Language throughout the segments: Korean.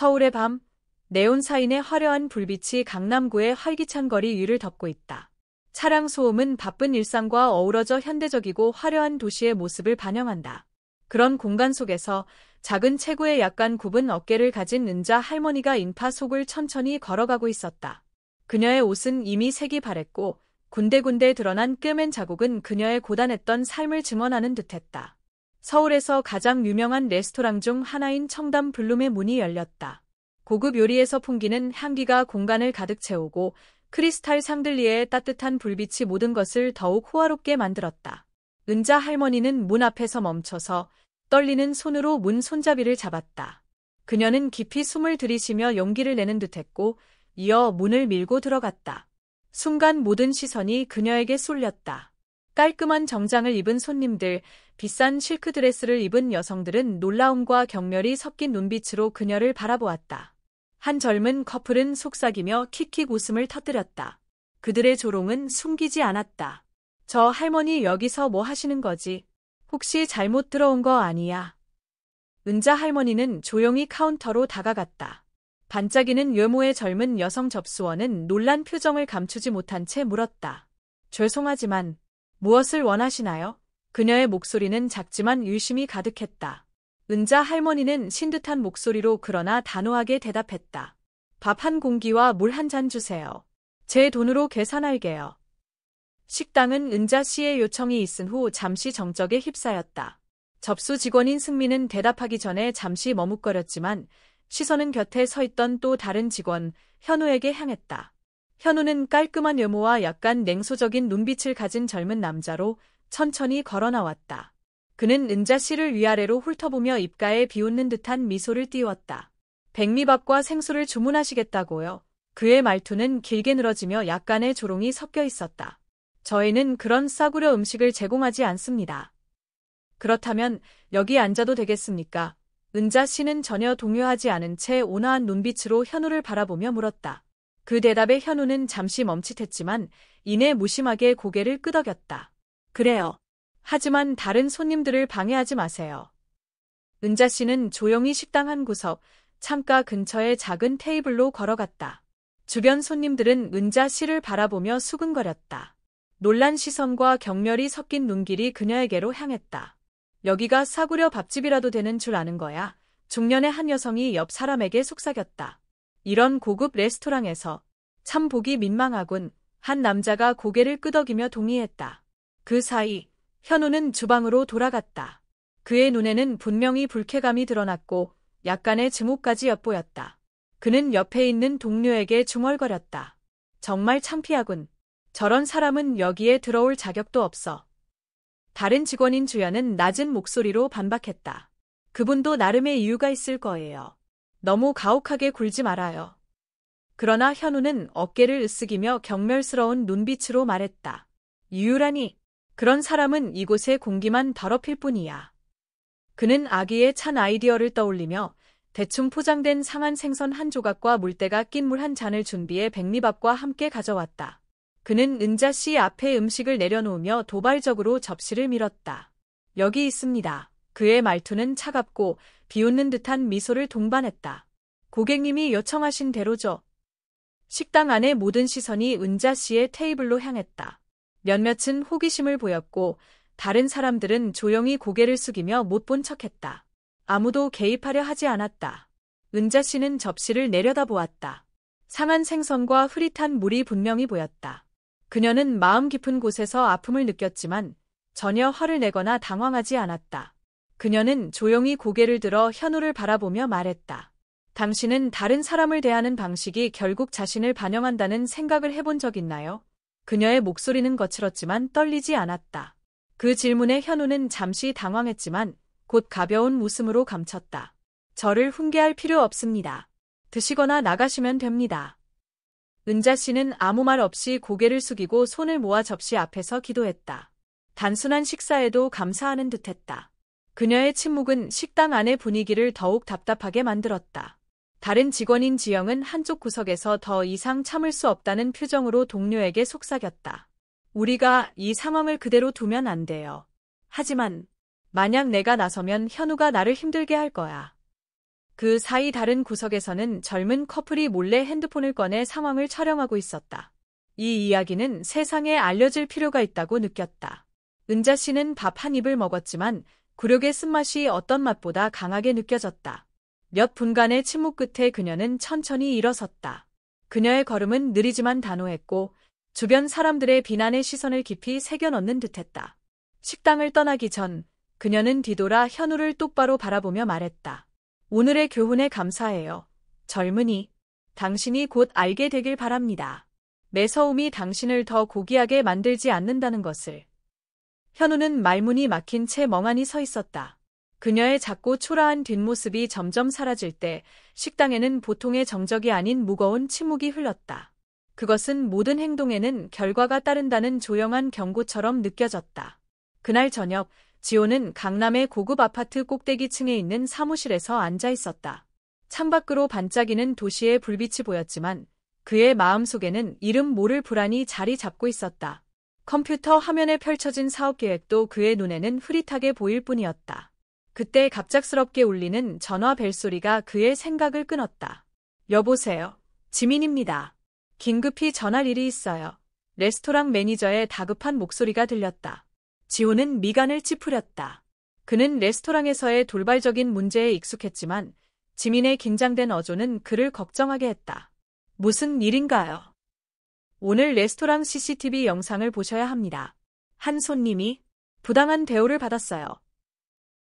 서울의 밤, 네온사인의 화려한 불빛이 강남구의 활기찬 거리 위를 덮고 있다. 차량 소음은 바쁜 일상과 어우러져 현대적이고 화려한 도시의 모습을 반영한다. 그런 공간 속에서 작은 체구에 약간 굽은 어깨를 가진 은자 할머니가 인파 속을 천천히 걸어가고 있었다. 그녀의 옷은 이미 색이 바랬고 군데군데 드러난 꿰맨 자국은 그녀의 고단했던 삶을 증언하는 듯했다. 서울에서 가장 유명한 레스토랑 중 하나인 청담 블룸의 문이 열렸다. 고급 요리에서 풍기는 향기가 공간을 가득 채우고 크리스탈 샹들리에의 따뜻한 불빛이 모든 것을 더욱 호화롭게 만들었다. 은자 할머니는 문 앞에서 멈춰서 떨리는 손으로 문 손잡이를 잡았다. 그녀는 깊이 숨을 들이쉬며 용기를 내는 듯했고 이어 문을 밀고 들어갔다. 순간 모든 시선이 그녀에게 쏠렸다. 깔끔한 정장을 입은 손님들, 비싼 실크 드레스를 입은 여성들은 놀라움과 경멸이 섞인 눈빛으로 그녀를 바라보았다. 한 젊은 커플은 속삭이며 킥킥 웃음을 터뜨렸다. 그들의 조롱은 숨기지 않았다. 저 할머니 여기서 뭐 하시는 거지? 혹시 잘못 들어온 거 아니야? 은자 할머니는 조용히 카운터로 다가갔다. 반짝이는 외모의 젊은 여성 접수원은 놀란 표정을 감추지 못한 채 물었다. 죄송하지만 무엇을 원하시나요? 그녀의 목소리는 작지만 유심히 가득했다. 은자 할머니는 신 듯한 목소리로 그러나 단호하게 대답했다. 밥 한 공기와 물 한 잔 주세요. 제 돈으로 계산할게요. 식당은 은자 씨의 요청이 있은 후 잠시 정적에 휩싸였다. 접수 직원인 승민은 대답하기 전에 잠시 머뭇거렸지만 시선은 곁에 서 있던 또 다른 직원, 현우에게 향했다. 현우는 깔끔한 외모와 약간 냉소적인 눈빛을 가진 젊은 남자로 천천히 걸어 나왔다. 그는 은자 씨를 위아래로 훑어보며 입가에 비웃는 듯한 미소를 띄웠다. 백미밥과 생수를 주문하시겠다고요? 그의 말투는 길게 늘어지며 약간의 조롱이 섞여 있었다. 저희는 그런 싸구려 음식을 제공하지 않습니다. 그렇다면 여기 앉아도 되겠습니까? 은자 씨는 전혀 동요하지 않은 채 온화한 눈빛으로 현우를 바라보며 물었다. 그 대답에 현우는 잠시 멈칫했지만 이내 무심하게 고개를 끄덕였다. 그래요. 하지만 다른 손님들을 방해하지 마세요. 은자 씨는 조용히 식당 한 구석, 창가 근처의 작은 테이블로 걸어갔다. 주변 손님들은 은자 씨를 바라보며 수근거렸다. 놀란 시선과 경멸이 섞인 눈길이 그녀에게로 향했다. 여기가 싸구려 밥집이라도 되는 줄 아는 거야. 중년의 한 여성이 옆 사람에게 속삭였다. 이런 고급 레스토랑에서 참 보기 민망하군. 한 남자가 고개를 끄덕이며 동의했다. 그 사이 현우는 주방으로 돌아갔다. 그의 눈에는 분명히 불쾌감이 드러났고 약간의 증오까지 엿보였다. 그는 옆에 있는 동료에게 중얼거렸다. 정말 창피하군. 저런 사람은 여기에 들어올 자격도 없어. 다른 직원인 주연은 낮은 목소리로 반박했다. 그분도 나름의 이유가 있을 거예요. 너무 가혹하게 굴지 말아요. 그러나 현우는 어깨를 으쓱이며 경멸스러운 눈빛으로 말했다. 이유라니? 그런 사람은 이곳의 공기만 더럽힐 뿐이야. 그는 아기의 찬 아이디어를 떠올리며 대충 포장된 상한 생선 한 조각과 물때가 낀 물 한 잔을 준비해 백미밥과 함께 가져왔다. 그는 은자 씨 앞에 음식을 내려놓으며 도발적으로 접시를 밀었다. 여기 있습니다. 그의 말투는 차갑고 비웃는 듯한 미소를 동반했다. 고객님이 요청하신 대로죠. 식당 안의 모든 시선이 은자 씨의 테이블로 향했다. 몇몇은 호기심을 보였고 다른 사람들은 조용히 고개를 숙이며 못 본 척했다. 아무도 개입하려 하지 않았다. 은자 씨는 접시를 내려다보았다. 상한 생선과 흐릿한 물이 분명히 보였다. 그녀는 마음 깊은 곳에서 아픔을 느꼈지만 전혀 화를 내거나 당황하지 않았다. 그녀는 조용히 고개를 들어 현우를 바라보며 말했다. 당신은 다른 사람을 대하는 방식이 결국 자신을 반영한다는 생각을 해본 적 있나요? 그녀의 목소리는 거칠었지만 떨리지 않았다. 그 질문에 현우는 잠시 당황했지만 곧 가벼운 웃음으로 감췄다. 저를 훈계할 필요 없습니다. 드시거나 나가시면 됩니다. 은자 씨는 아무 말 없이 고개를 숙이고 손을 모아 접시 앞에서 기도했다. 단순한 식사에도 감사하는 듯했다. 그녀의 침묵은 식당 안의 분위기를 더욱 답답하게 만들었다. 다른 직원인 지영은 한쪽 구석에서 더 이상 참을 수 없다는 표정으로 동료에게 속삭였다. 우리가 이 상황을 그대로 두면 안 돼요. 하지만 만약 내가 나서면 현우가 나를 힘들게 할 거야. 그 사이 다른 구석에서는 젊은 커플이 몰래 핸드폰을 꺼내 상황을 촬영하고 있었다. 이 이야기는 세상에 알려질 필요가 있다고 느꼈다. 은자 씨는 밥 한 입을 먹었지만 굴욕의 쓴맛이 어떤 맛보다 강하게 느껴졌다. 몇 분간의 침묵 끝에 그녀는 천천히 일어섰다. 그녀의 걸음은 느리지만 단호했고 주변 사람들의 비난의 시선을 깊이 새겨넣는 듯했다. 식당을 떠나기 전 그녀는 뒤돌아 현우를 똑바로 바라보며 말했다. 오늘의 교훈에 감사해요. 젊은이, 당신이 곧 알게 되길 바랍니다. 매서움이 당신을 더 고귀하게 만들지 않는다는 것을. 현우는 말문이 막힌 채 멍하니 서 있었다. 그녀의 작고 초라한 뒷모습이 점점 사라질 때 식당에는 보통의 정적이 아닌 무거운 침묵이 흘렀다. 그것은 모든 행동에는 결과가 따른다는 조용한 경고처럼 느껴졌다. 그날 저녁, 지호는 강남의 고급 아파트 꼭대기층에 있는 사무실에서 앉아 있었다. 창밖으로 반짝이는 도시의 불빛이 보였지만 그의 마음속에는 이름 모를 불안이 자리 잡고 있었다. 컴퓨터 화면에 펼쳐진 사업 계획도 그의 눈에는 흐릿하게 보일 뿐이었다. 그때 갑작스럽게 울리는 전화 벨소리가 그의 생각을 끊었다. 여보세요. 지민입니다. 긴급히 전할 일이 있어요. 레스토랑 매니저의 다급한 목소리가 들렸다. 지호는 미간을 찌푸렸다. 그는 레스토랑에서의 돌발적인 문제에 익숙했지만 지민의 긴장된 어조는 그를 걱정하게 했다. 무슨 일인가요? 오늘 레스토랑 CCTV 영상을 보셔야 합니다. 한 손님이 부당한 대우를 받았어요.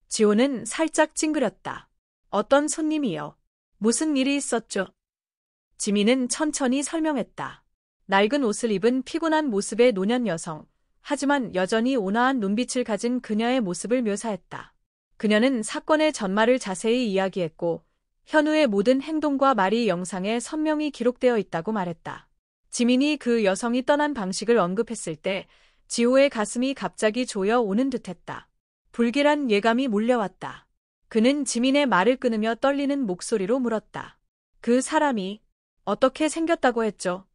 지호는 살짝 찡그렸다. 어떤 손님이요? 무슨 일이 있었죠? 지민은 천천히 설명했다. 낡은 옷을 입은 피곤한 모습의 노년 여성, 하지만 여전히 온화한 눈빛을 가진 그녀의 모습을 묘사했다. 그녀는 사건의 전말을 자세히 이야기했고 현우의 모든 행동과 말이 영상에 선명히 기록되어 있다고 말했다. 지민이 그 여성이 떠난 방식을 언급했을 때 지호의 가슴이 갑자기 조여 오는 듯했다. 불길한 예감이 몰려왔다. 그는 지민의 말을 끊으며 떨리는 목소리로 물었다. 그 사람이 어떻게 생겼다고 했죠?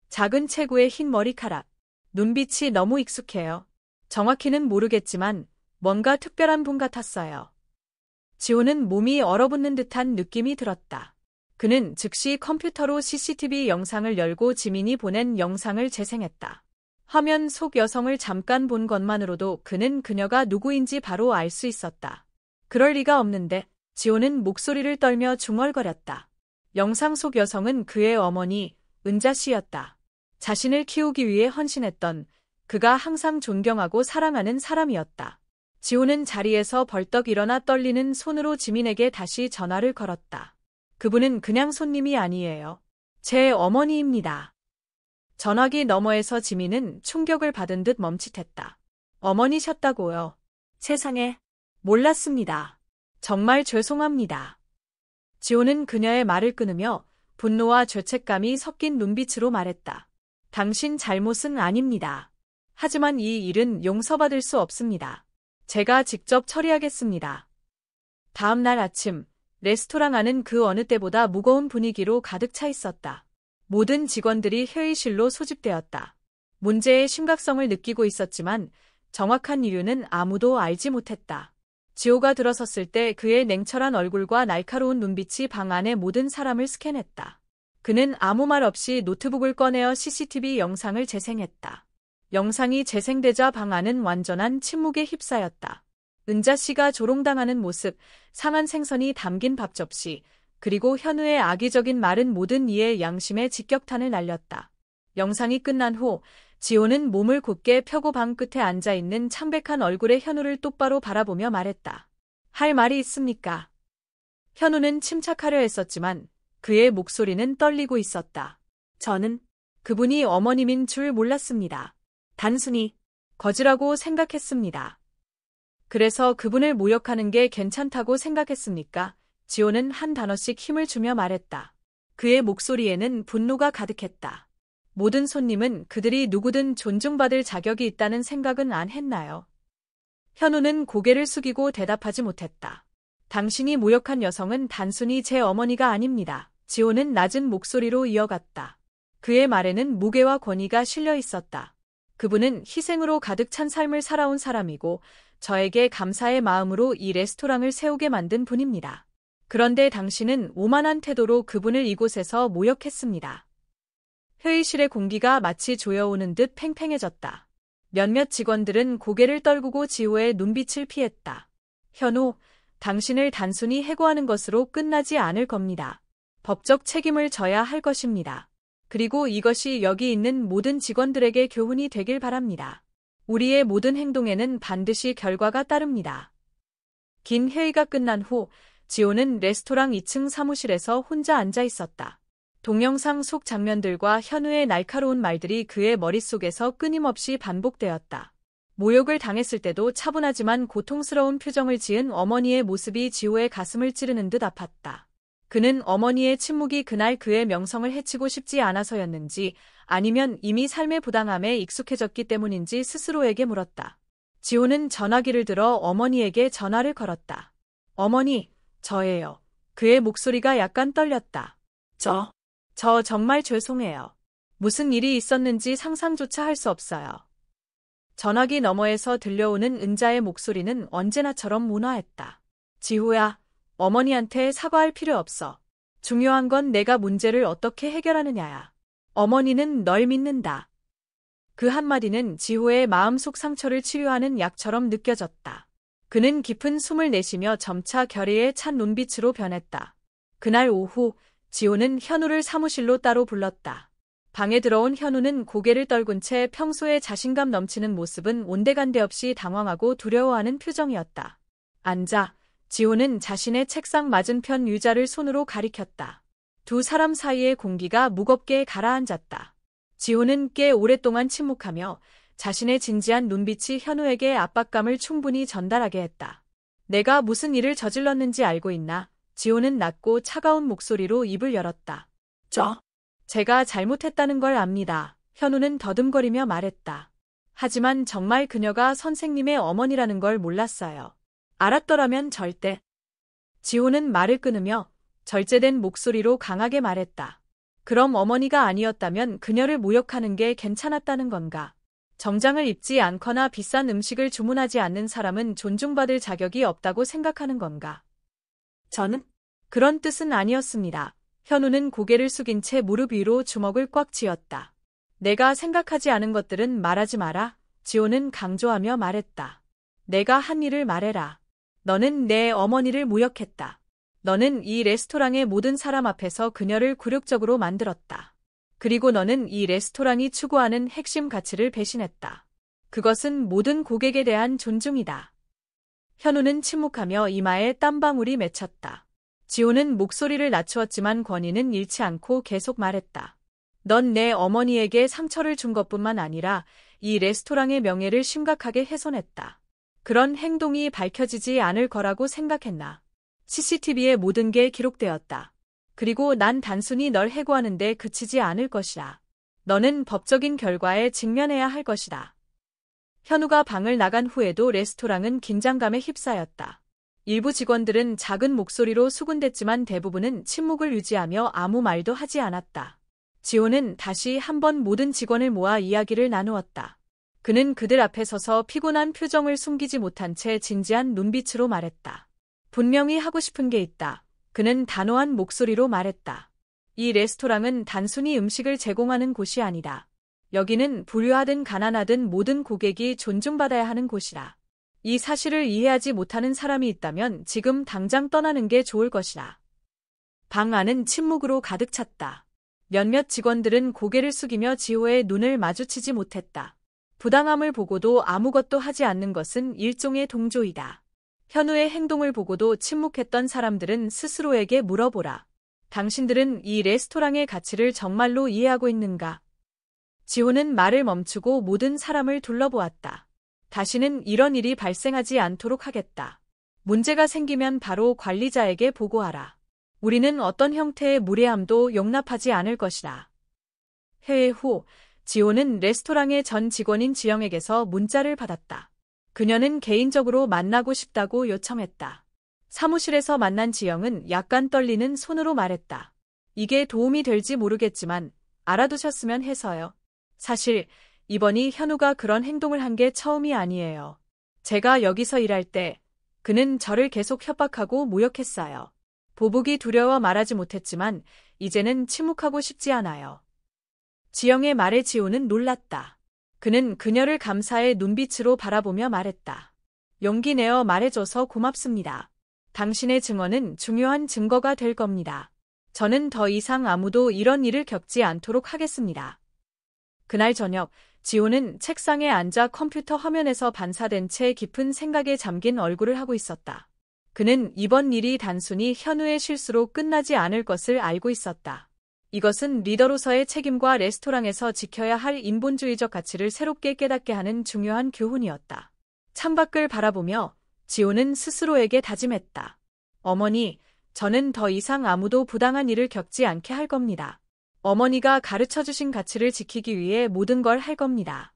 작은 체구의 흰 머리카락, 눈빛이 너무 익숙해요. 정확히는 모르겠지만 뭔가 특별한 분 같았어요. 지호는 몸이 얼어붙는 듯한 느낌이 들었다. 그는 즉시 컴퓨터로 CCTV 영상을 열고 지민이 보낸 영상을 재생했다. 화면 속 여성을 잠깐 본 것만으로도 그는 그녀가 누구인지 바로 알 수 있었다. 그럴 리가 없는데 지호는 목소리를 떨며 중얼거렸다. 영상 속 여성은 그의 어머니 은자 씨였다. 자신을 키우기 위해 헌신했던 그가 항상 존경하고 사랑하는 사람이었다. 지호는 자리에서 벌떡 일어나 떨리는 손으로 지민에게 다시 전화를 걸었다. 그분은 그냥 손님이 아니에요. 제 어머니입니다. 전화기 너머에서 지민은 충격을 받은 듯 멈칫했다. 어머니셨다고요? 세상에, 몰랐습니다. 정말 죄송합니다. 지호는 그녀의 말을 끊으며 분노와 죄책감이 섞인 눈빛으로 말했다. 당신 잘못은 아닙니다. 하지만 이 일은 용서받을 수 없습니다. 제가 직접 처리하겠습니다. 다음 날 아침, 레스토랑 안은 그 어느 때보다 무거운 분위기로 가득 차 있었다. 모든 직원들이 회의실로 소집되었다. 문제의 심각성을 느끼고 있었지만 정확한 이유는 아무도 알지 못했다. 지호가 들어섰을 때 그의 냉철한 얼굴과 날카로운 눈빛이 방 안의 모든 사람을 스캔했다. 그는 아무 말 없이 노트북을 꺼내어 CCTV 영상을 재생했다. 영상이 재생되자 방 안은 완전한 침묵에 휩싸였다. 은자 씨가 조롱당하는 모습, 상한 생선이 담긴 밥 접시, 그리고 현우의 악의적인 말은 모든 이의 양심에 직격탄을 날렸다. 영상이 끝난 후 지호는 몸을 곧게 펴고 방 끝에 앉아있는 창백한 얼굴의 현우를 똑바로 바라보며 말했다. 할 말이 있습니까? 현우는 침착하려 했었지만 그의 목소리는 떨리고 있었다. 저는 그분이 어머님인 줄 몰랐습니다. 단순히 거지라고 생각했습니다. 그래서 그분을 모욕하는 게 괜찮다고 생각했습니까? 지호는 한 단어씩 힘을 주며 말했다. 그의 목소리에는 분노가 가득했다. 모든 손님은 그들이 누구든 존중받을 자격이 있다는 생각은 안 했나요? 현우는 고개를 숙이고 대답하지 못했다. 당신이 모욕한 여성은 단순히 제 어머니가 아닙니다. 지호는 낮은 목소리로 이어갔다. 그의 말에는 무게와 권위가 실려 있었다. 그분은 희생으로 가득 찬 삶을 살아온 사람이고 저에게 감사의 마음으로 이 레스토랑을 세우게 만든 분입니다. 그런데 당신은 오만한 태도로 그분을 이곳에서 모욕했습니다. 회의실의 공기가 마치 조여오는 듯 팽팽해졌다. 몇몇 직원들은 고개를 떨구고 지호의 눈빛을 피했다. 현우, 당신을 단순히 해고하는 것으로 끝나지 않을 겁니다. 법적 책임을 져야 할 것입니다. 그리고 이것이 여기 있는 모든 직원들에게 교훈이 되길 바랍니다. 우리의 모든 행동에는 반드시 결과가 따릅니다. 긴 회의가 끝난 후 지호는 레스토랑 2층 사무실에서 혼자 앉아 있었다. 동영상 속 장면들과 현우의 날카로운 말들이 그의 머릿속에서 끊임없이 반복되었다. 모욕을 당했을 때도 차분하지만 고통스러운 표정을 지은 어머니의 모습이 지호의 가슴을 찌르는 듯 아팠다. 그는 어머니의 침묵이 그날 그의 명성을 해치고 싶지 않아서였는지 아니면 이미 삶의 부당함에 익숙해졌기 때문인지 스스로에게 물었다. 지호는 전화기를 들어 어머니에게 전화를 걸었다. 어머니, 저예요. 그의 목소리가 약간 떨렸다. 저 정말 죄송해요. 무슨 일이 있었는지 상상조차 할 수 없어요. 전화기 너머에서 들려오는 은자의 목소리는 언제나처럼 온화했다. 지호야, 어머니한테 사과할 필요 없어. 중요한 건 내가 문제를 어떻게 해결하느냐야. 어머니는 널 믿는다. 그 한마디는 지호의 마음속 상처를 치료하는 약처럼 느껴졌다. 그는 깊은 숨을 내쉬며 점차 결의에 찬 눈빛으로 변했다. 그날 오후 지호는 현우를 사무실로 따로 불렀다. 방에 들어온 현우는 고개를 떨군 채 평소에 자신감 넘치는 모습은 온데간데 없이 당황하고 두려워하는 표정이었다. 앉아. 지호는 자신의 책상 맞은편 의자를 손으로 가리켰다. 두 사람 사이의 공기가 무겁게 가라앉았다. 지호는 꽤 오랫동안 침묵하며 자신의 진지한 눈빛이 현우에게 압박감을 충분히 전달하게 했다. 내가 무슨 일을 저질렀는지 알고 있나? 지호는 낮고 차가운 목소리로 입을 열었다. 제가 잘못했다는 걸 압니다. 현우는 더듬거리며 말했다. 하지만 정말 그녀가 선생님의 어머니라는 걸 몰랐어요. 알았더라면 절대. 지호는 말을 끊으며 절제된 목소리로 강하게 말했다. 그럼 어머니가 아니었다면 그녀를 모욕하는 게 괜찮았다는 건가? 정장을 입지 않거나 비싼 음식을 주문하지 않는 사람은 존중받을 자격이 없다고 생각하는 건가? 저는 그런 뜻은 아니었습니다. 현우는 고개를 숙인 채 무릎 위로 주먹을 꽉 쥐었다. 내가 생각하지 않은 것들은 말하지 마라. 지호는 강조하며 말했다. 내가 한 일을 말해라. 너는 내 어머니를 모욕했다. 너는 이 레스토랑의 모든 사람 앞에서 그녀를 굴욕적으로 만들었다. 그리고 너는 이 레스토랑이 추구하는 핵심 가치를 배신했다. 그것은 모든 고객에 대한 존중이다. 현우는 침묵하며 이마에 땀방울이 맺혔다. 지호는 목소리를 낮추었지만 권위는 잃지 않고 계속 말했다. 넌 내 어머니에게 상처를 준 것뿐만 아니라 이 레스토랑의 명예를 심각하게 훼손했다. 그런 행동이 밝혀지지 않을 거라고 생각했나? CCTV에 모든 게 기록되었다. 그리고 난 단순히 널 해고하는 데 그치지 않을 것이다. 너는 법적인 결과에 직면해야 할 것이다. 현우가 방을 나간 후에도 레스토랑은 긴장감에 휩싸였다. 일부 직원들은 작은 목소리로 수군댔지만 대부분은 침묵을 유지하며 아무 말도 하지 않았다. 지호는 다시 한번 모든 직원을 모아 이야기를 나누었다. 그는 그들 앞에 서서 피곤한 표정을 숨기지 못한 채 진지한 눈빛으로 말했다. 분명히 하고 싶은 게 있다. 그는 단호한 목소리로 말했다. 이 레스토랑은 단순히 음식을 제공하는 곳이 아니다. 여기는 부유하든 가난하든 모든 고객이 존중받아야 하는 곳이다. 이 사실을 이해하지 못하는 사람이 있다면 지금 당장 떠나는 게 좋을 것이다. 방 안은 침묵으로 가득 찼다. 몇몇 직원들은 고개를 숙이며 지호의 눈을 마주치지 못했다. 부당함을 보고도 아무것도 하지 않는 것은 일종의 동조이다. 현우의 행동을 보고도 침묵했던 사람들은 스스로에게 물어보라. 당신들은 이 레스토랑의 가치를 정말로 이해하고 있는가? 지호는 말을 멈추고 모든 사람을 둘러보았다. 다시는 이런 일이 발생하지 않도록 하겠다. 문제가 생기면 바로 관리자에게 보고하라. 우리는 어떤 형태의 무례함도 용납하지 않을 것이다. 회의 후 지호는 레스토랑의 전 직원인 지영에게서 문자를 받았다. 그녀는 개인적으로 만나고 싶다고 요청했다. 사무실에서 만난 지영은 약간 떨리는 손으로 말했다. 이게 도움이 될지 모르겠지만 알아두셨으면 해서요. 사실 이번이 현우가 그런 행동을 한 게 처음이 아니에요. 제가 여기서 일할 때 그는 저를 계속 협박하고 모욕했어요. 보복이 두려워 말하지 못했지만 이제는 침묵하고 싶지 않아요. 지영의 말에 지호는 놀랐다. 그는 그녀를 감사의 눈빛으로 바라보며 말했다. 용기 내어 말해줘서 고맙습니다. 당신의 증언은 중요한 증거가 될 겁니다. 저는 더 이상 아무도 이런 일을 겪지 않도록 하겠습니다. 그날 저녁, 지호는 책상에 앉아 컴퓨터 화면에서 반사된 채 깊은 생각에 잠긴 얼굴을 하고 있었다. 그는 이번 일이 단순히 현우의 실수로 끝나지 않을 것을 알고 있었다. 이것은 리더로서의 책임과 레스토랑에서 지켜야 할 인본주의적 가치를 새롭게 깨닫게 하는 중요한 교훈이었다. 창밖을 바라보며 지호는 스스로에게 다짐했다. 어머니, 저는 더 이상 아무도 부당한 일을 겪지 않게 할 겁니다. 어머니가 가르쳐주신 가치를 지키기 위해 모든 걸 할 겁니다.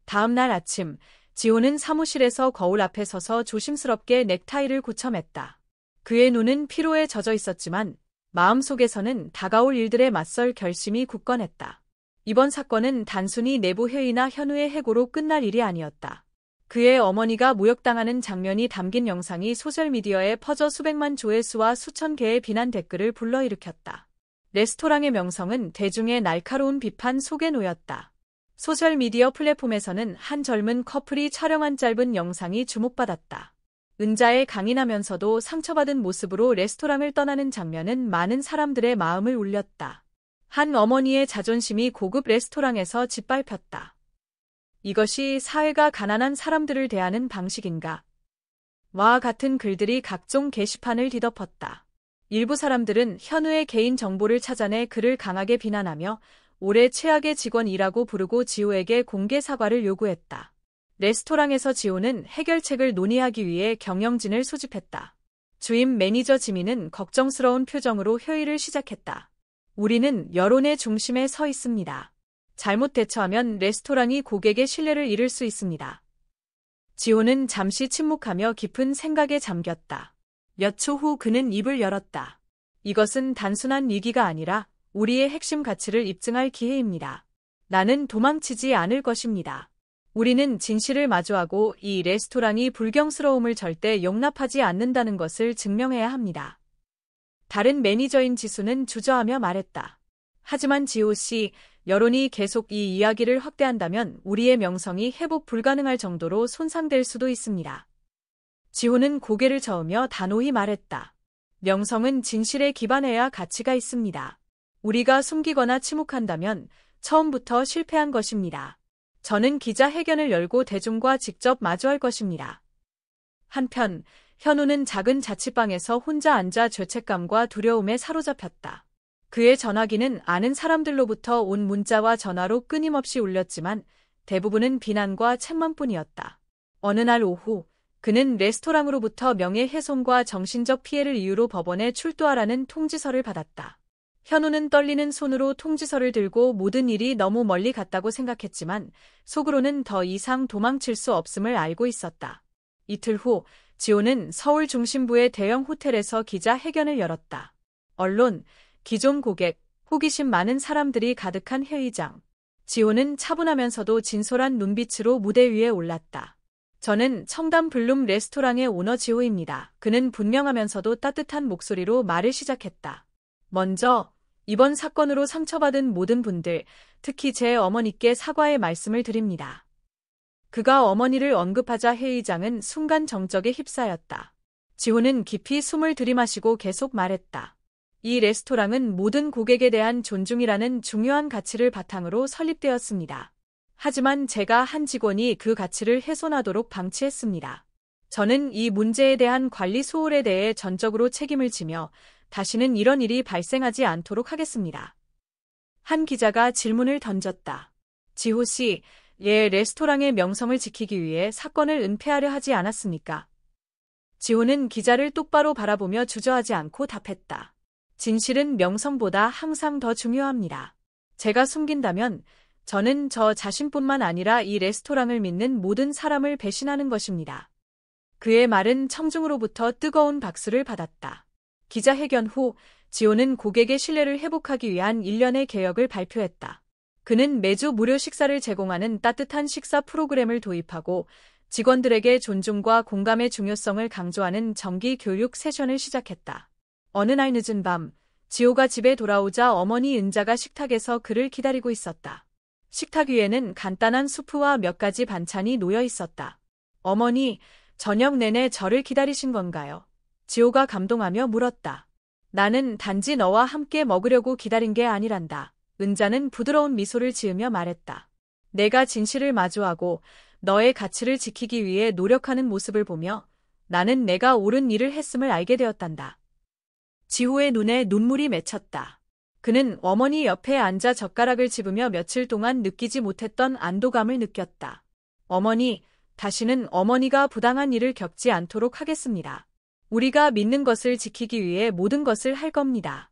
다음 날 아침, 지호는 사무실에서 거울 앞에 서서 조심스럽게 넥타이를 고쳐맸다. 그의 눈은 피로에 젖어 있었지만 마음속에서는 다가올 일들에 맞설 결심이 굳건했다. 이번 사건은 단순히 내부 회의나 현우의 해고로 끝날 일이 아니었다. 그의 어머니가 모욕당하는 장면이 담긴 영상이 소셜미디어에 퍼져 수백만 조회수와 수천 개의 비난 댓글을 불러일으켰다. 레스토랑의 명성은 대중의 날카로운 비판 속에 놓였다. 소셜미디어 플랫폼에서는 한 젊은 커플이 촬영한 짧은 영상이 주목받았다. 은자에 강인하면서도 상처받은 모습으로 레스토랑을 떠나는 장면은 많은 사람들의 마음을 울렸다. 한 어머니의 자존심이 고급 레스토랑에서 짓밟혔다. 이것이 사회가 가난한 사람들을 대하는 방식인가? 와 같은 글들이 각종 게시판을 뒤덮었다. 일부 사람들은 현우의 개인 정보를 찾아내 그를 강하게 비난하며 올해 최악의 직원이라고 부르고 지호에게 공개 사과를 요구했다. 레스토랑에서 지호는 해결책을 논의하기 위해 경영진을 소집했다. 주임 매니저 지민은 걱정스러운 표정으로 회의를 시작했다. 우리는 여론의 중심에 서 있습니다. 잘못 대처하면 레스토랑이 고객의 신뢰를 잃을 수 있습니다. 지호는 잠시 침묵하며 깊은 생각에 잠겼다. 몇 초 후 그는 입을 열었다. 이것은 단순한 위기가 아니라 우리의 핵심 가치를 입증할 기회입니다. 나는 도망치지 않을 것입니다. 우리는 진실을 마주하고 이 레스토랑이 불경스러움을 절대 용납하지 않는다는 것을 증명해야 합니다. 다른 매니저인 지수는 주저하며 말했다. 하지만 지호 씨, 여론이 계속 이 이야기를 확대한다면 우리의 명성이 회복 불가능할 정도로 손상될 수도 있습니다. 지호는 고개를 저으며 단호히 말했다. 명성은 진실에 기반해야 가치가 있습니다. 우리가 숨기거나 침묵한다면 처음부터 실패한 것입니다. 저는 기자회견을 열고 대중과 직접 마주할 것입니다. 한편 현우는 작은 자취방에서 혼자 앉아 죄책감과 두려움에 사로잡혔다. 그의 전화기는 아는 사람들로부터 온 문자와 전화로 끊임없이 울렸지만 대부분은 비난과 책망뿐이었다. 어느 날 오후 그는 레스토랑으로부터 명예훼손과 정신적 피해를 이유로 법원에 출두하라는 통지서를 받았다. 현우는 떨리는 손으로 통지서를 들고 모든 일이 너무 멀리 갔다고 생각했지만 속으로는 더 이상 도망칠 수 없음을 알고 있었다. 이틀 후 지호는 서울 중심부의 대형 호텔에서 기자회견을 열었다. 언론, 기존 고객, 호기심 많은 사람들이 가득한 회의장. 지호는 차분하면서도 진솔한 눈빛으로 무대 위에 올랐다. 저는 청담 블룸 레스토랑의 오너 지호입니다. 그는 분명하면서도 따뜻한 목소리로 말을 시작했다. 먼저 이번 사건으로 상처받은 모든 분들, 특히 제 어머니께 사과의 말씀을 드립니다. 그가 어머니를 언급하자 회의장은 순간 정적에 휩싸였다. 지호는 깊이 숨을 들이마시고 계속 말했다. 이 레스토랑은 모든 고객에 대한 존중이라는 중요한 가치를 바탕으로 설립되었습니다. 하지만 제가 한 직원이 그 가치를 훼손하도록 방치했습니다. 저는 이 문제에 대한 관리 소홀에 대해 전적으로 책임을 지며 다시는 이런 일이 발생하지 않도록 하겠습니다. 한 기자가 질문을 던졌다. 지호 씨, 레스토랑의 명성을 지키기 위해 사건을 은폐하려 하지 않았습니까? 지호는 기자를 똑바로 바라보며 주저하지 않고 답했다. 진실은 명성보다 항상 더 중요합니다. 제가 숨긴다면 저는 저 자신뿐만 아니라 이 레스토랑을 믿는 모든 사람을 배신하는 것입니다. 그의 말은 청중으로부터 뜨거운 박수를 받았다. 기자회견 후 지호는 고객의 신뢰를 회복하기 위한 일련의 개혁을 발표했다. 그는 매주 무료 식사를 제공하는 따뜻한 식사 프로그램을 도입하고 직원들에게 존중과 공감의 중요성을 강조하는 정기 교육 세션을 시작했다. 어느 날 늦은 밤, 지호가 집에 돌아오자 어머니 은자가 식탁에서 그를 기다리고 있었다. 식탁 위에는 간단한 수프와 몇 가지 반찬이 놓여 있었다. 어머니, 저녁 내내 저를 기다리신 건가요? 지호가 감동하며 물었다. 나는 단지 너와 함께 먹으려고 기다린 게 아니란다. 은자는 부드러운 미소를 지으며 말했다. 내가 진실을 마주하고 너의 가치를 지키기 위해 노력하는 모습을 보며 나는 내가 옳은 일을 했음을 알게 되었단다. 지호의 눈에 눈물이 맺혔다. 그는 어머니 옆에 앉아 젓가락을 집으며 며칠 동안 느끼지 못했던 안도감을 느꼈다. 어머니, 다시는 어머니가 부당한 일을 겪지 않도록 하겠습니다. 우리가 믿는 것을 지키기 위해 모든 것을 할 겁니다.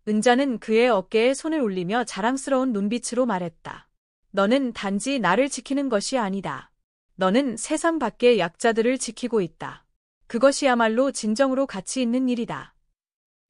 은자는 그의 어깨에 손을 올리며 자랑스러운 눈빛으로 말했다. 너는 단지 나를 지키는 것이 아니다. 너는 세상 밖의 약자들을 지키고 있다. 그것이야말로 진정으로 가치 있는 일이다.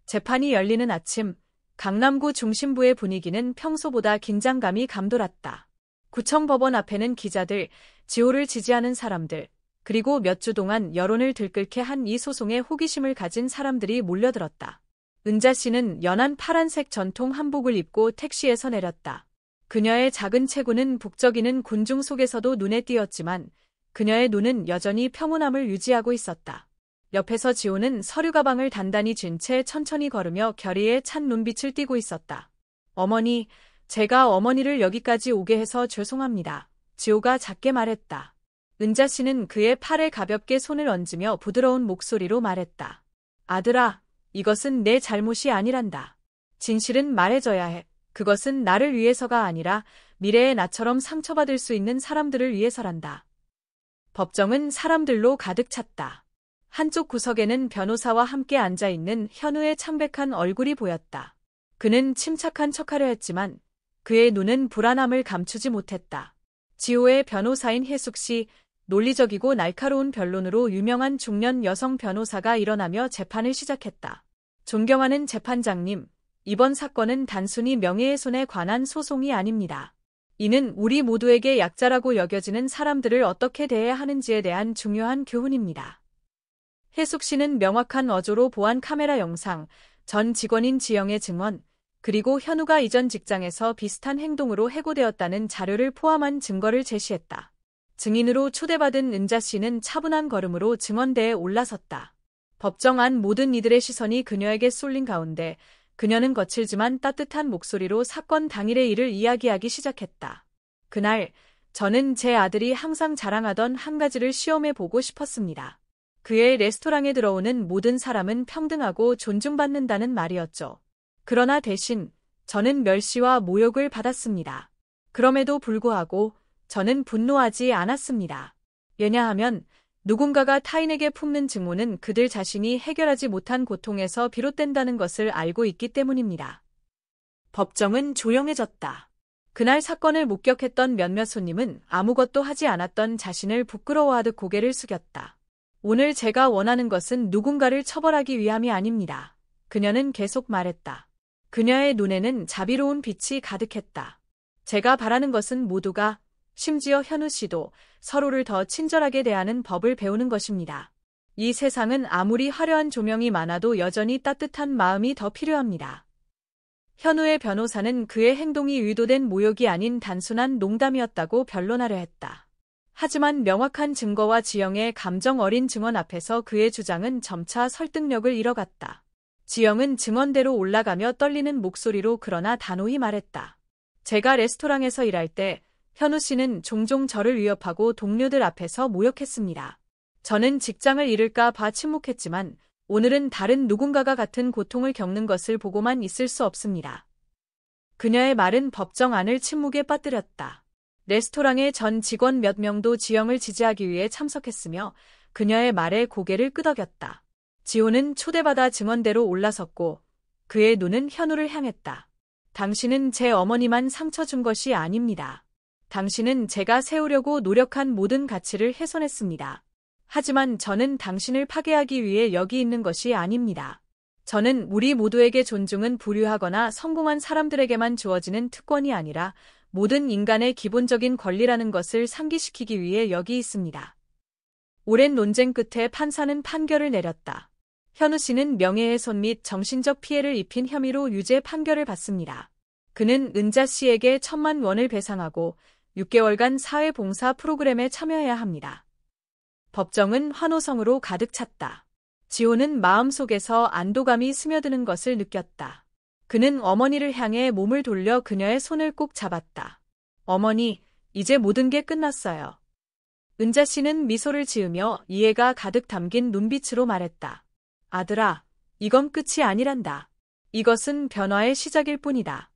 재판이 열리는 아침, 강남구 중심부의 분위기는 평소보다 긴장감이 감돌았다. 구청법원 앞에는 기자들, 지호를 지지하는 사람들, 그리고 몇 주 동안 여론을 들끓게 한 이 소송에 호기심을 가진 사람들이 몰려들었다. 은자 씨는 연한 파란색 전통 한복을 입고 택시에서 내렸다. 그녀의 작은 체구는 북적이는 군중 속에서도 눈에 띄었지만 그녀의 눈은 여전히 평온함을 유지하고 있었다. 옆에서 지호는 서류 가방을 단단히 쥔 채 천천히 걸으며 결의에 찬 눈빛을 띠고 있었다. 어머니, 제가 어머니를 여기까지 오게 해서 죄송합니다. 지호가 작게 말했다. 은자 씨는 그의 팔에 가볍게 손을 얹으며 부드러운 목소리로 말했다. 아들아, 이것은 내 잘못이 아니란다. 진실은 말해줘야 해. 그것은 나를 위해서가 아니라 미래의 나처럼 상처받을 수 있는 사람들을 위해서란다. 법정은 사람들로 가득 찼다. 한쪽 구석에는 변호사와 함께 앉아있는 현우의 창백한 얼굴이 보였다. 그는 침착한 척하려 했지만 그의 눈은 불안함을 감추지 못했다. 지호의 변호사인 혜숙 씨, 논리적이고 날카로운 변론으로 유명한 중년 여성 변호사가 일어나며 재판을 시작했다. 존경하는 재판장님, 이번 사건은 단순히 명예훼손에 관한 소송이 아닙니다. 이는 우리 모두에게 약자라고 여겨지는 사람들을 어떻게 대해야 하는지에 대한 중요한 교훈입니다. 혜숙 씨는 명확한 어조로 보안 카메라 영상, 전 직원인 지영의 증언, 그리고 현우가 이전 직장에서 비슷한 행동으로 해고되었다는 자료를 포함한 증거를 제시했다. 증인으로 초대받은 은자 씨는 차분한 걸음으로 증언대에 올라섰다. 법정 안 모든 이들의 시선이 그녀에게 쏠린 가운데 그녀는 거칠지만 따뜻한 목소리로 사건 당일의 일을 이야기하기 시작했다. 그날, 저는 제 아들이 항상 자랑하던 한 가지를 시험해 보고 싶었습니다. 그의 레스토랑에 들어오는 모든 사람은 평등하고 존중받는다는 말이었죠. 그러나 대신 저는 멸시와 모욕을 받았습니다. 그럼에도 불구하고 저는 분노하지 않았습니다. 왜냐하면 누군가가 타인에게 품는 증오는 그들 자신이 해결하지 못한 고통에서 비롯된다는 것을 알고 있기 때문입니다. 법정은 조용해졌다. 그날 사건을 목격했던 몇몇 손님은 아무것도 하지 않았던 자신을 부끄러워하듯 고개를 숙였다. 오늘 제가 원하는 것은 누군가를 처벌하기 위함이 아닙니다. 그녀는 계속 말했다. 그녀의 눈에는 자비로운 빛이 가득했다. 제가 바라는 것은 모두가, 심지어 현우 씨도 서로를 더 친절하게 대하는 법을 배우는 것입니다. 이 세상은 아무리 화려한 조명이 많아도 여전히 따뜻한 마음이 더 필요합니다. 현우의 변호사는 그의 행동이 의도된 모욕이 아닌 단순한 농담이었다고 변론하려 했다. 하지만 명확한 증거와 지영의 감정 어린 증언 앞에서 그의 주장은 점차 설득력을 잃어갔다. 지영은 증언대로 올라가며 떨리는 목소리로 그러나 단호히 말했다. 제가 레스토랑에서 일할 때 현우 씨는 종종 저를 위협하고 동료들 앞에서 모욕했습니다. 저는 직장을 잃을까 봐 침묵했지만 오늘은 다른 누군가가 같은 고통을 겪는 것을 보고만 있을 수 없습니다. 그녀의 말은 법정 안을 침묵에 빠뜨렸다. 레스토랑의 전 직원 몇 명도 지영을 지지하기 위해 참석했으며 그녀의 말에 고개를 끄덕였다. 지호는 초대받아 증언대로 올라섰고 그의 눈은 현우를 향했다. 당신은 제 어머니만 상처 준 것이 아닙니다. 당신은 제가 세우려고 노력한 모든 가치를 훼손했습니다. 하지만 저는 당신을 파괴하기 위해 여기 있는 것이 아닙니다. 저는 우리 모두에게 존중은 부유하거나 성공한 사람들에게만 주어지는 특권이 아니라 모든 인간의 기본적인 권리라는 것을 상기시키기 위해 여기 있습니다. 오랜 논쟁 끝에 판사는 판결을 내렸다. 현우 씨는 명예훼손 및 정신적 피해를 입힌 혐의로 유죄 판결을 받습니다. 그는 은자 씨에게 1,000만 원을 배상하고 6개월간 사회봉사 프로그램에 참여해야 합니다. 법정은 환호성으로 가득 찼다. 지호는 마음속에서 안도감이 스며드는 것을 느꼈다. 그는 어머니를 향해 몸을 돌려 그녀의 손을 꼭 잡았다. 어머니, 이제 모든 게 끝났어요. 은자 씨는 미소를 지으며 이해가 가득 담긴 눈빛으로 말했다. 아들아, 이건 끝이 아니란다. 이것은 변화의 시작일 뿐이다.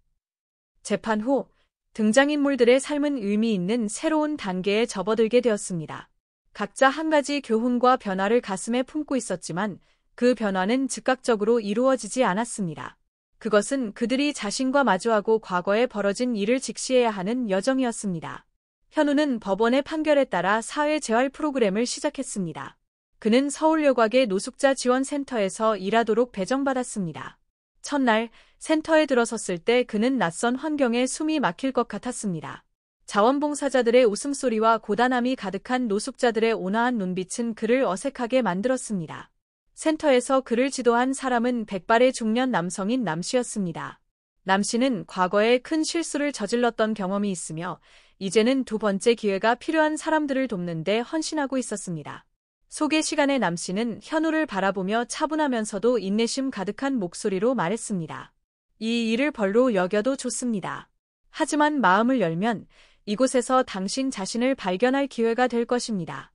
재판 후 등장인물들의 삶은 의미 있는 새로운 단계에 접어들게 되었습니다. 각자 한 가지 교훈과 변화를 가슴에 품고 있었지만 그 변화는 즉각적으로 이루어지지 않았습니다. 그것은 그들이 자신과 마주하고 과거에 벌어진 일을 직시해야 하는 여정이었습니다. 현우는 법원의 판결에 따라 사회재활 프로그램을 시작했습니다. 그는 서울여곽의 노숙자 지원센터에서 일하도록 배정받았습니다. 첫날 센터에 들어섰을 때 그는 낯선 환경에 숨이 막힐 것 같았습니다. 자원봉사자들의 웃음소리와 고단함이 가득한 노숙자들의 온화한 눈빛은 그를 어색하게 만들었습니다. 센터에서 그를 지도한 사람은 백발의 중년 남성인 남 씨였습니다. 남 씨는 과거에 큰 실수를 저질렀던 경험이 있으며 이제는 두 번째 기회가 필요한 사람들을 돕는 데 헌신하고 있었습니다. 소개 시간에 남 씨는 현우를 바라보며 차분하면서도 인내심 가득한 목소리로 말했습니다. 이 일을 벌로 여겨도 좋습니다. 하지만 마음을 열면 이곳에서 당신 자신을 발견할 기회가 될 것입니다.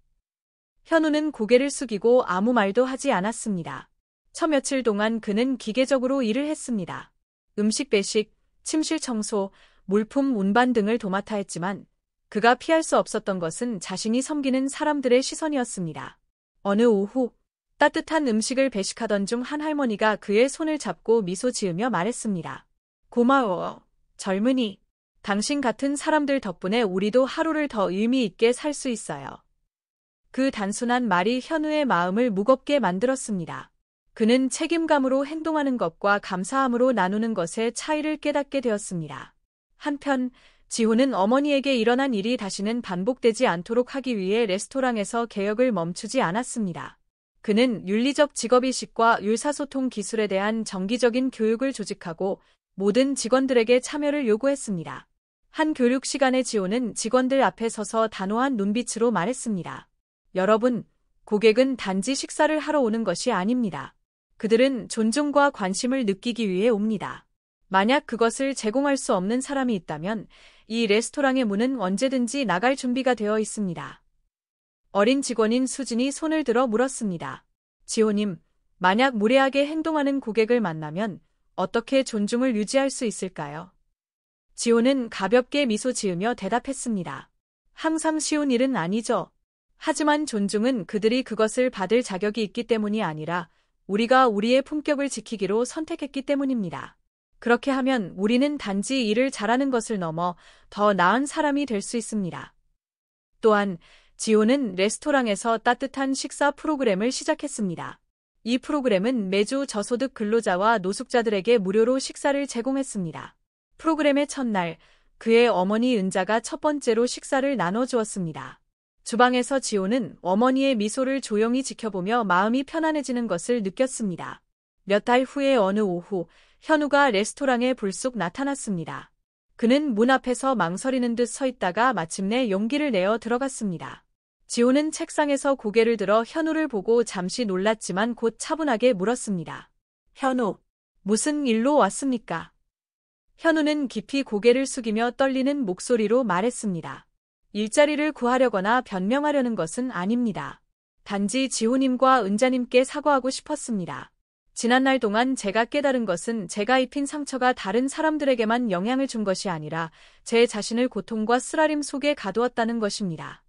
현우는 고개를 숙이고 아무 말도 하지 않았습니다. 첫 며칠 동안 그는 기계적으로 일을 했습니다. 음식 배식, 침실 청소, 물품 운반 등을 도맡아 했지만 그가 피할 수 없었던 것은 자신이 섬기는 사람들의 시선이었습니다. 어느 오후 따뜻한 음식을 배식하던 중 한 할머니가 그의 손을 잡고 미소 지으며 말했습니다. 고마워, 젊은이. 당신 같은 사람들 덕분에 우리도 하루를 더 의미 있게 살 수 있어요. 그 단순한 말이 현우의 마음을 무겁게 만들었습니다. 그는 책임감으로 행동하는 것과 감사함으로 나누는 것의 차이를 깨닫게 되었습니다. 한편 지호는 어머니에게 일어난 일이 다시는 반복되지 않도록 하기 위해 레스토랑에서 개혁을 멈추지 않았습니다. 그는 윤리적 직업의식과 의사소통 기술에 대한 정기적인 교육을 조직하고 모든 직원들에게 참여를 요구했습니다. 한 교육 시간에 지호는 직원들 앞에 서서 단호한 눈빛으로 말했습니다. 여러분, 고객은 단지 식사를 하러 오는 것이 아닙니다. 그들은 존중과 관심을 느끼기 위해 옵니다. 만약 그것을 제공할 수 없는 사람이 있다면 이 레스토랑의 문은 언제든지 나갈 준비가 되어 있습니다. 어린 직원인 수진이 손을 들어 물었습니다. 지호님, 만약 무례하게 행동하는 고객을 만나면 어떻게 존중을 유지할 수 있을까요? 지호는 가볍게 미소 지으며 대답했습니다. 항상 쉬운 일은 아니죠. 하지만 존중은 그들이 그것을 받을 자격이 있기 때문이 아니라 우리가 우리의 품격을 지키기로 선택했기 때문입니다. 그렇게 하면 우리는 단지 일을 잘하는 것을 넘어 더 나은 사람이 될 수 있습니다. 또한 지호는 레스토랑에서 따뜻한 식사 프로그램을 시작했습니다. 이 프로그램은 매주 저소득 근로자와 노숙자들에게 무료로 식사를 제공했습니다. 프로그램의 첫날, 그의 어머니 은자가 첫 번째로 식사를 나눠주었습니다. 주방에서 지호는 어머니의 미소를 조용히 지켜보며 마음이 편안해지는 것을 느꼈습니다. 몇 달 후에 어느 오후, 현우가 레스토랑에 불쑥 나타났습니다. 그는 문 앞에서 망설이는 듯 서 있다가 마침내 용기를 내어 들어갔습니다. 지호는 책상에서 고개를 들어 현우를 보고 잠시 놀랐지만 곧 차분하게 물었습니다. 현우, 무슨 일로 왔습니까? 현우는 깊이 고개를 숙이며 떨리는 목소리로 말했습니다. 일자리를 구하려거나 변명하려는 것은 아닙니다. 단지 지호님과 은자님께 사과하고 싶었습니다. 지난날 동안 제가 깨달은 것은 제가 입힌 상처가 다른 사람들에게만 영향을 준 것이 아니라 제 자신을 고통과 쓰라림 속에 가두었다는 것입니다.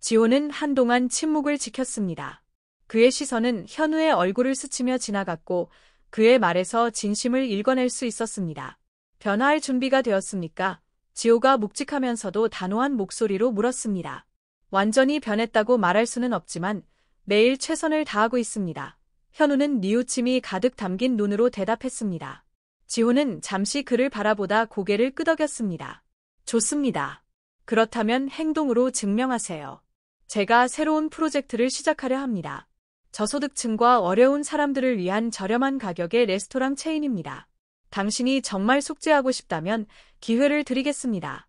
지호는 한동안 침묵을 지켰습니다. 그의 시선은 현우의 얼굴을 스치며 지나갔고 그의 말에서 진심을 읽어낼 수 있었습니다. 변화할 준비가 되었습니까? 지호가 묵직하면서도 단호한 목소리로 물었습니다. 완전히 변했다고 말할 수는 없지만 매일 최선을 다하고 있습니다. 현우는 뉘우침이 가득 담긴 눈으로 대답했습니다. 지호는 잠시 그를 바라보다 고개를 끄덕였습니다. 좋습니다. 그렇다면 행동으로 증명하세요. 제가 새로운 프로젝트를 시작하려 합니다. 저소득층과 어려운 사람들을 위한 저렴한 가격의 레스토랑 체인입니다. 당신이 정말 숙제하고 싶다면 기회를 드리겠습니다.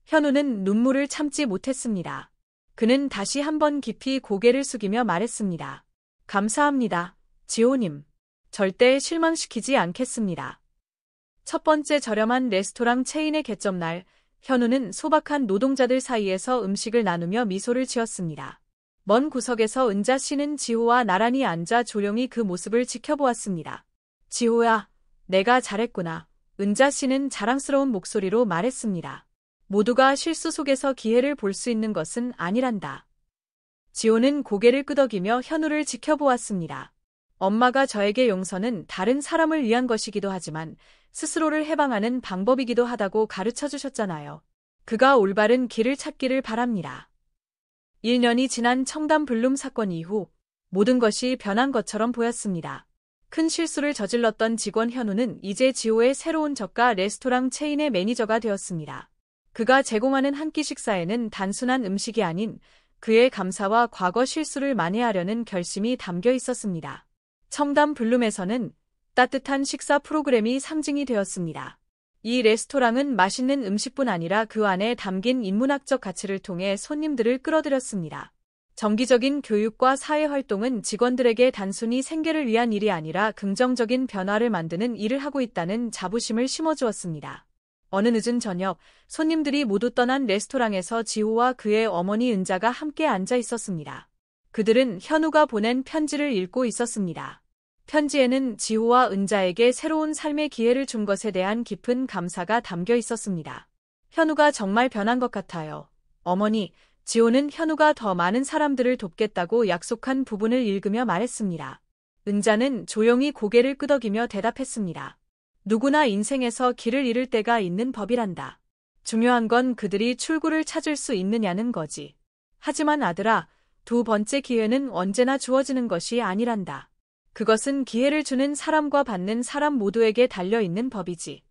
현우는 눈물을 참지 못했습니다. 그는 다시 한번 깊이 고개를 숙이며 말했습니다. 감사합니다, 지호님. 절대 실망시키지 않겠습니다. 첫 번째 저렴한 레스토랑 체인의 개점날, 현우는 소박한 노동자들 사이에서 음식을 나누며 미소를 지었습니다. 먼 구석에서 은자 씨는 지호와 나란히 앉아 조용히 그 모습을 지켜보았습니다. 지호야, 내가 잘했구나. 은자 씨는 자랑스러운 목소리로 말했습니다. 모두가 실수 속에서 기회를 볼 수 있는 것은 아니란다. 지호는 고개를 끄덕이며 현우를 지켜보았습니다. 엄마가 저에게 용서는 다른 사람을 위한 것이기도 하지만 스스로를 해방하는 방법이기도 하다고 가르쳐 주셨잖아요. 그가 올바른 길을 찾기를 바랍니다. 1년이 지난 청담 블룸 사건 이후 모든 것이 변한 것처럼 보였습니다. 큰 실수를 저질렀던 직원 현우는 이제 지호의 새로운 저가 레스토랑 체인의 매니저가 되었습니다. 그가 제공하는 한 끼 식사에는 단순한 음식이 아닌 그의 감사와 과거 실수를 만회하려는 결심이 담겨 있었습니다. 청담 블룸에서는 따뜻한 식사 프로그램이 상징이 되었습니다. 이 레스토랑은 맛있는 음식뿐 아니라 그 안에 담긴 인문학적 가치를 통해 손님들을 끌어들였습니다. 정기적인 교육과 사회활동은 직원들에게 단순히 생계를 위한 일이 아니라 긍정적인 변화를 만드는 일을 하고 있다는 자부심을 심어주었습니다. 어느 늦은 저녁, 손님들이 모두 떠난 레스토랑에서 지호와 그의 어머니 은자가 함께 앉아 있었습니다. 그들은 현우가 보낸 편지를 읽고 있었습니다. 편지에는 지호와 은자에게 새로운 삶의 기회를 준 것에 대한 깊은 감사가 담겨 있었습니다. 현우가 정말 변한 것 같아요. 어머니, 지호는 현우가 더 많은 사람들을 돕겠다고 약속한 부분을 읽으며 말했습니다. 은자는 조용히 고개를 끄덕이며 대답했습니다. 누구나 인생에서 길을 잃을 때가 있는 법이란다. 중요한 건 그들이 출구를 찾을 수 있느냐는 거지. 하지만 아들아, 두 번째 기회는 언제나 주어지는 것이 아니란다. 그것은 기회를 주는 사람과 받는 사람 모두에게 달려있는 법이지.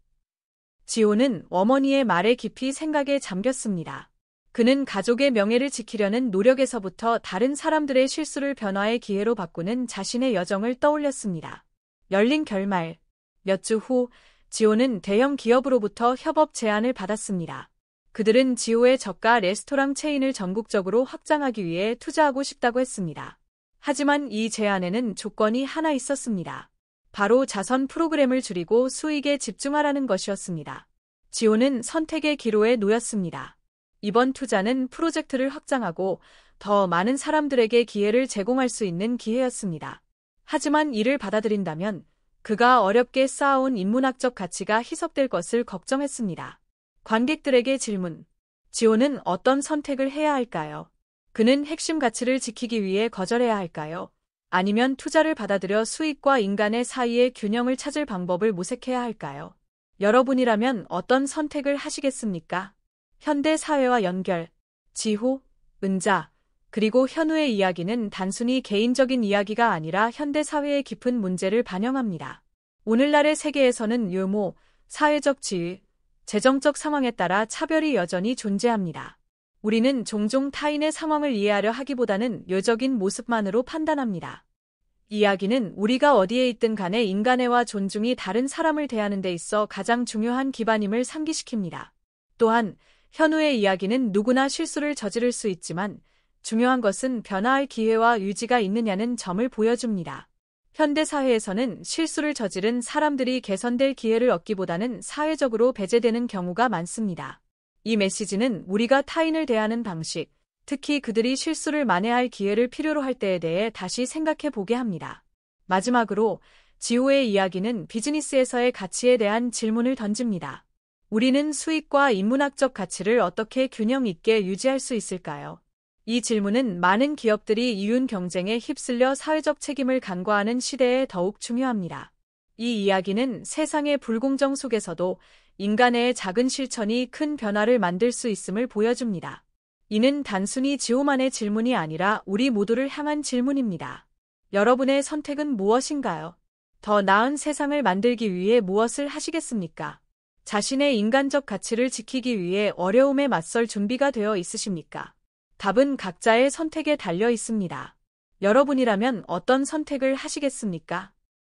지호는 어머니의 말에 깊이 생각에 잠겼습니다. 그는 가족의 명예를 지키려는 노력에서부터 다른 사람들의 실수를 변화의 기회로 바꾸는 자신의 여정을 떠올렸습니다. 열린 결말. 몇 주 후, 지호는 대형 기업으로부터 협업 제안을 받았습니다. 그들은 지호의 저가 레스토랑 체인을 전국적으로 확장하기 위해 투자하고 싶다고 했습니다. 하지만 이 제안에는 조건이 하나 있었습니다. 바로 자선 프로그램을 줄이고 수익에 집중하라는 것이었습니다. 지호는 선택의 기로에 놓였습니다. 이번 투자는 프로젝트를 확장하고 더 많은 사람들에게 기회를 제공할 수 있는 기회였습니다. 하지만 이를 받아들인다면 그가 어렵게 쌓아온 인문학적 가치가 희석될 것을 걱정했습니다. 관객들에게 질문. 지호는 어떤 선택을 해야 할까요? 그는 핵심 가치를 지키기 위해 거절해야 할까요? 아니면 투자를 받아들여 수익과 인간의 사이의 균형을 찾을 방법을 모색해야 할까요? 여러분이라면 어떤 선택을 하시겠습니까? 현대 사회와 연결. 지호, 은자, 그리고 현우의 이야기는 단순히 개인적인 이야기가 아니라 현대 사회의 깊은 문제를 반영합니다. 오늘날의 세계에서는 유모, 사회적 지위, 재정적 상황에 따라 차별이 여전히 존재합니다. 우리는 종종 타인의 상황을 이해하려 하기보다는 요적인 모습만으로 판단합니다. 이야기는 우리가 어디에 있든 간에 인간애와 존중이 다른 사람을 대하는 데 있어 가장 중요한 기반임을 상기시킵니다. 또한 현우의 이야기는 누구나 실수를 저지를 수 있지만 중요한 것은 변화할 기회와 유지가 있느냐는 점을 보여줍니다. 현대 사회에서는 실수를 저지른 사람들이 개선될 기회를 얻기보다는 사회적으로 배제되는 경우가 많습니다. 이 메시지는 우리가 타인을 대하는 방식, 특히 그들이 실수를 만회할 기회를 필요로 할 때에 대해 다시 생각해 보게 합니다. 마지막으로 지호의 이야기는 비즈니스에서의 가치에 대한 질문을 던집니다. 우리는 수익과 인문학적 가치를 어떻게 균형 있게 유지할 수 있을까요? 이 질문은 많은 기업들이 이윤 경쟁에 휩쓸려 사회적 책임을 간과하는 시대에 더욱 중요합니다. 이 이야기는 세상의 불공정 속에서도 인간의 작은 실천이 큰 변화를 만들 수 있음을 보여줍니다. 이는 단순히 지호만의 질문이 아니라 우리 모두를 향한 질문입니다. 여러분의 선택은 무엇인가요? 더 나은 세상을 만들기 위해 무엇을 하시겠습니까? 자신의 인간적 가치를 지키기 위해 어려움에 맞설 준비가 되어 있으십니까? 답은 각자의 선택에 달려 있습니다. 여러분이라면 어떤 선택을 하시겠습니까?